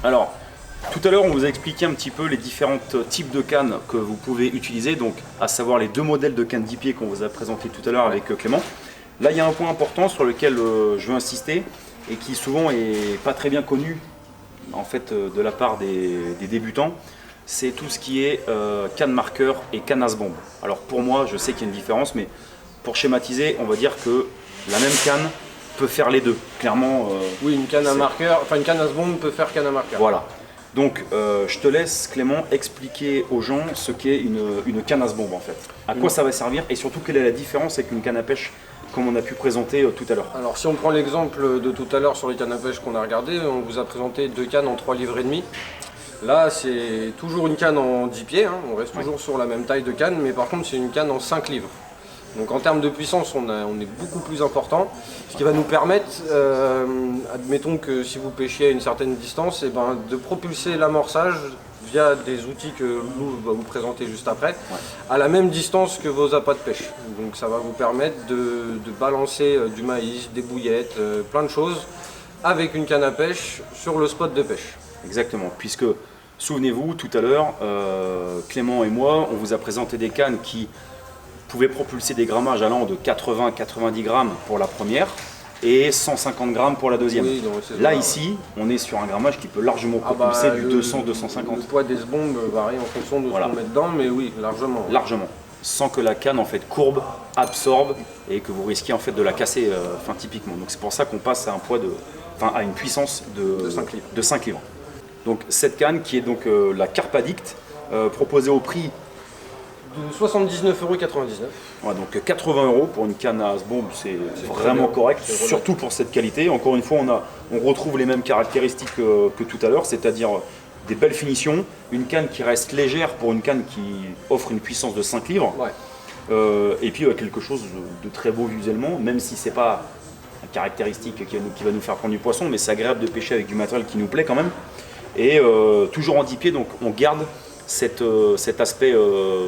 Alors, tout à l'heure, on vous a expliqué un petit peu les différents types de cannes que vous pouvez utiliser, donc à savoir les deux modèles de cannes 10 pieds qu'on vous a présenté tout à l'heure avec Clément. Là, il y a un point important sur lequel je veux insister et qui souvent est pas très bien connu en fait de la part des débutants. C'est tout ce qui est canne marqueur et canne as-bombe. Alors pour moi, je sais qu'il y a une différence, mais pour schématiser, on va dire que la même canne peut faire les deux. Clairement. Oui, une canne à marqueur, enfin une canne as-bombe peut faire canne à marqueur. Voilà. Donc je te laisse Clément expliquer aux gens ce qu'est une canne as-bombe en fait. À quoi ça va servir et surtout quelle est la différence avec une canne à pêche comme on a pu présenter tout à l'heure. Alors si on prend l'exemple de tout à l'heure sur les cannes à pêche qu'on a regardé, on vous a présenté deux cannes en 3,5 livres. Là c'est toujours une canne en 10 pieds, hein. On reste toujours sur la même taille de canne, mais par contre c'est une canne en 5 livres. Donc en termes de puissance, on est beaucoup plus important, ce qui va nous permettre, admettons que si vous pêchiez à une certaine distance, et ben, de propulser l'amorçage via des outils que Lou va vous présenter juste après, à la même distance que vos appâts de pêche. Donc ça va vous permettre de balancer du maïs, des bouillettes, plein de choses avec une canne à pêche sur le spot de pêche. Exactement, puisque souvenez-vous tout à l'heure, Clément et moi, on vous a présenté des cannes qui pouvaient propulser des grammages allant de 80-90 grammes pour la première et 150 grammes pour la deuxième. Oui, là ici, on est sur un grammage qui peut largement propulser du 200-250. Le poids des bombes varie en fonction de ce qu'on met dedans, mais oui, largement. Largement, sans que la canne en fait courbe, absorbe et que vous risquiez en fait de la casser typiquement. Donc c'est pour ça qu'on passe à un poids à une puissance de 5 livres. Donc cette canne qui est donc la Carp Addict, proposée au prix de 79,99 €. Ouais, donc 80 € pour une canne à as-bombe, c'est vraiment correct, surtout pour cette qualité. Encore une fois, on retrouve les mêmes caractéristiques que tout à l'heure, c'est-à-dire des belles finitions, une canne qui reste légère pour une canne qui offre une puissance de 5 livres, et puis quelque chose de très beau visuellement, même si c'est pas une caractéristique qui va nous faire prendre du poisson, mais c'est agréable de pêcher avec du matériel qui nous plaît quand même. Et toujours en 10 pieds, donc on garde cet aspect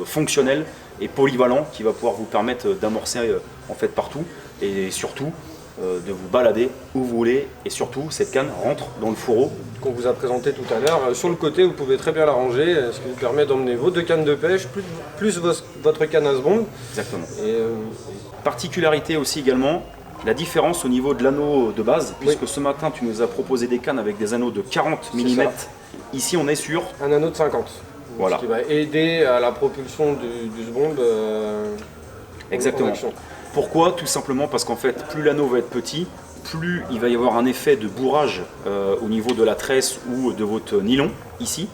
fonctionnel et polyvalent qui va pouvoir vous permettre d'amorcer en fait partout et surtout de vous balader où vous voulez, et surtout cette canne rentre dans le fourreau qu'on vous a présenté tout à l'heure. Sur le côté, vous pouvez très bien la ranger, ce qui vous permet d'emmener vos deux cannes de pêche plus votre canne as-bombe. Exactement. Et particularité aussi également, la différence au niveau de l'anneau de base, puisque ce matin tu nous as proposé des cannes avec des anneaux de 40 mm. Ici on est sur un anneau de 50. Voilà. Ce qui va aider à la propulsion du S-bombe. Exactement. Pourquoi? Tout simplement parce qu'en fait, plus l'anneau va être petit, plus il va y avoir un effet de bourrage au niveau de la tresse ou de votre nylon, ici.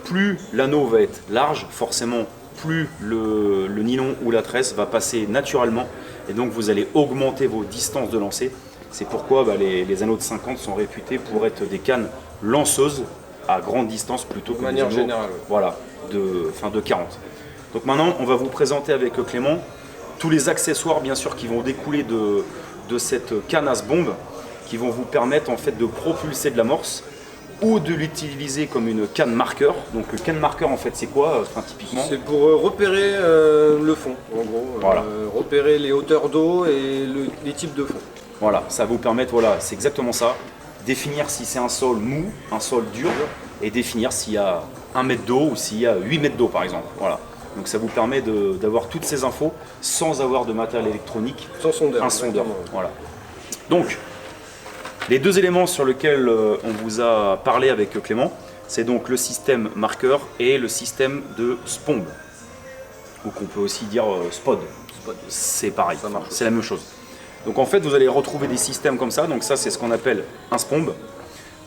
Plus l'anneau va être large, forcément, plus le nylon ou la tresse va passer naturellement, et donc vous allez augmenter vos distances de lancer. C'est pourquoi les anneaux de 50 sont réputés pour être des cannes lanceuses à grande distance plutôt que de manière générale. Voilà, de 40. Donc maintenant, on va vous présenter avec Clément tous les accessoires bien sûr qui vont découler de cette canne as-bombe, qui vont vous permettre en fait de propulser de l'amorce ou de l'utiliser comme une canne marqueur. Donc le canne marqueur en fait c'est quoi typiquement? C'est pour repérer le fond en gros, repérer les hauteurs d'eau et les types de fond. Voilà, ça va vous permettre, c'est exactement ça, définir si c'est un sol mou, un sol dur, et définir s'il y a 1 mètre d'eau ou s'il y a 8 mètres d'eau par exemple. Voilà. Donc ça vous permet d'avoir toutes ces infos sans avoir de matériel électronique, sans sondeur, un sondeur. Voilà. Donc les deux éléments sur lesquels on vous a parlé avec Clément, c'est donc le système marqueur et le système de SPOMB, ou qu'on peut aussi dire SPOD. C'est pareil, c'est la même chose. Donc en fait vous allez retrouver des systèmes comme ça, donc ça c'est ce qu'on appelle un SPOMB.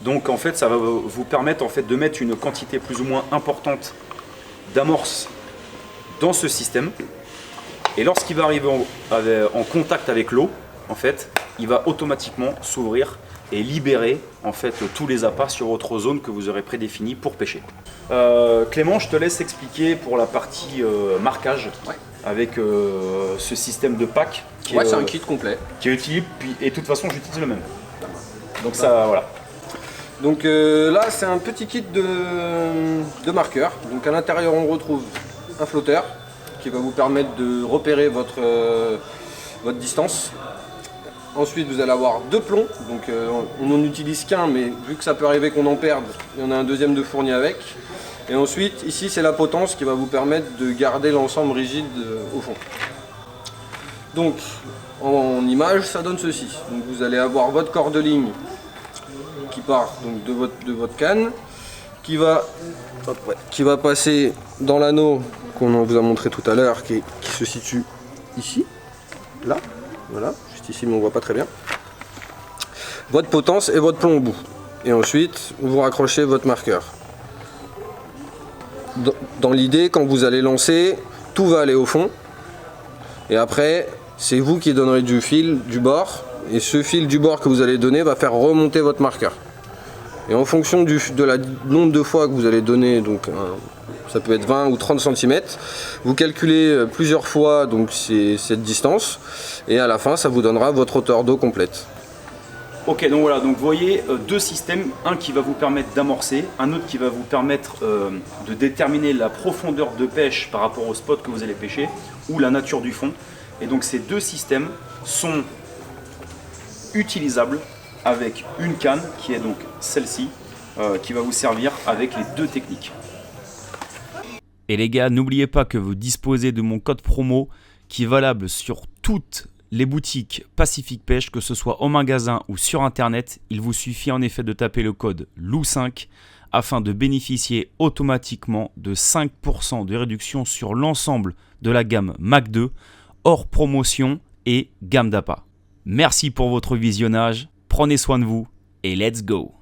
Donc en fait ça va vous permettre en fait de mettre une quantité plus ou moins importante d'amorce dans ce système, et lorsqu'il va arriver en contact avec l'eau, en fait, il va automatiquement s'ouvrir et libérer en fait tous les appâts sur votre zone que vous aurez prédéfinie pour pêcher. Clément, je te laisse expliquer pour la partie marquage avec ce système de pack. C'est un kit complet. Qui est utile, et de toute façon j'utilise le même. Donc ça, voilà. Donc là c'est un petit kit de marqueur. Donc à l'intérieur on retrouve un flotteur qui va vous permettre de repérer votre distance. Ensuite, vous allez avoir 2 plombs. Donc, on n'en utilise qu'un, mais vu que ça peut arriver qu'on en perde, il y en a un deuxième de fourni avec. Et ensuite, ici, c'est la potence qui va vous permettre de garder l'ensemble rigide au fond. Donc, en image, ça donne ceci. Donc, vous allez avoir votre corps de ligne qui part donc, de votre canne, qui va passer dans l'anneau qu'on vous a montré tout à l'heure, qui se situe ici, là, voilà, juste ici, mais on voit pas très bien. Votre potence et votre plomb au bout. Et ensuite, vous raccrochez votre marqueur. Dans l'idée, quand vous allez lancer, tout va aller au fond. Et après, c'est vous qui donnerez du fil du bord. Et ce fil du bord que vous allez donner va faire remonter votre marqueur. Et en fonction de la nombre de fois que vous allez donner, donc ça peut être 20 ou 30 cm, vous calculez plusieurs fois donc cette distance. Et à la fin, ça vous donnera votre hauteur d'eau complète. Ok, donc voilà, donc vous voyez 2 systèmes, un qui va vous permettre d'amorcer, un autre qui va vous permettre de déterminer la profondeur de pêche par rapport au spot que vous allez pêcher ou la nature du fond. Et donc ces 2 systèmes sont utilisables avec une canne qui est donc celle-ci, qui va vous servir avec les 2 techniques. Et les gars, n'oubliez pas que vous disposez de mon code promo qui est valable sur toutes les boutiques Pacific Pêche, que ce soit en magasin ou sur internet. Il vous suffit en effet de taper le code LOU5 afin de bénéficier automatiquement de 5% de réduction sur l'ensemble de la gamme Mac 2, hors promotion et gamme d'appât. Merci pour votre visionnage, prenez soin de vous et let's go!